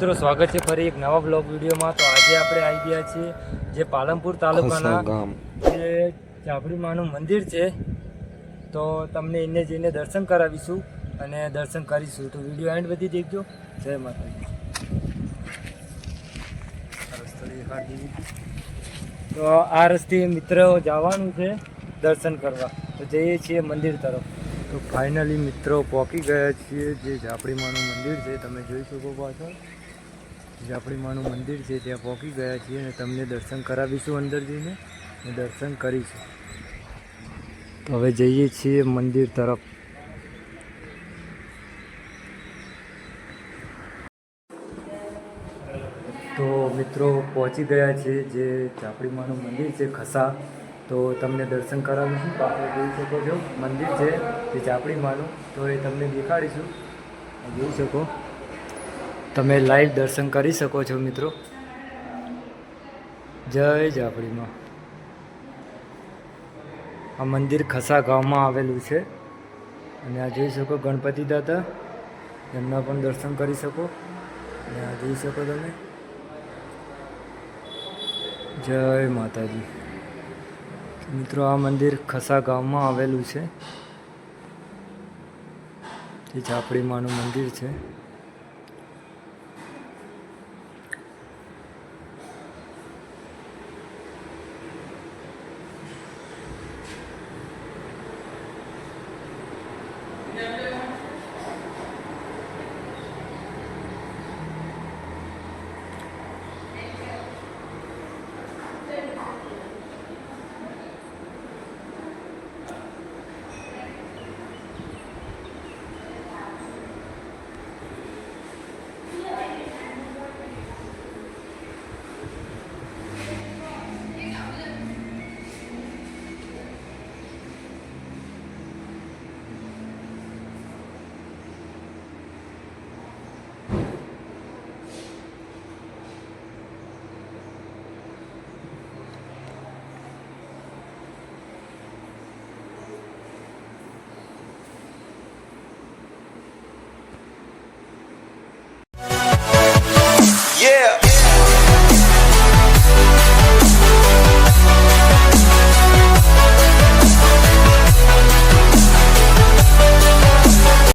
મિત્રો સ્વાગત છે ફરી એક નવા બ્લોગ વિડીયોમાં। તો આજે આપણે આવી ગયા છીએ જે પાલનપુર તાલુકાના જે ચાપડી માનું મંદિર છે, તો તમને એને જઈને દર્શન કરાવીશું અને દર્શન કરીશું। તો વિડીયો એન્ડ બધી દેખજો। જય માતાજી। તો આ રસ્તે મિત્રો જવાનું છે દર્શન કરવા, તો જઈએ છીએ મંદિર તરફ। તો ફાઇનલી મિત્રો પહોંચી ગયા છીએ જે ઝાપડી માનું મંદિર છે, તમે જોઈ શકો પાછળ ઝાપડી માનું મંદિર છે ત્યાં પહોંચી ગયા છીએ અને તમને દર્શન કરાવીશું અંદર જઈને અને દર્શન કરીશું। તો હવે જઈએ છીએ મંદિર તરફ। તો મિત્રો પહોંચી ગયા છીએ જે ઝાપડી માનું મંદિર છે ખસા, તો તમને દર્શન કરાવીશું। પાછળ જોઈ શકો છો મંદિર છે જે ઝાપડી માનું, તો એ તમને દેખાડીશું। જોઈ શકો તમે લાઈવ દર્શન કરી શકો છો મિત્રો। જય ઝાપડીમાં। આ મંદિર ખસા ગામમાં આવેલું છે અને આ જોઈ શકો ગણપતિ દાદા, એમના પણ દર્શન કરી શકો। અને આ જોઈ શકો તમે। જય માતાજી। મિત્રો આ મંદિર ખસા ગામમાં આવેલું છે, જે ઝાપડી માનું મંદિર છે। Yeah.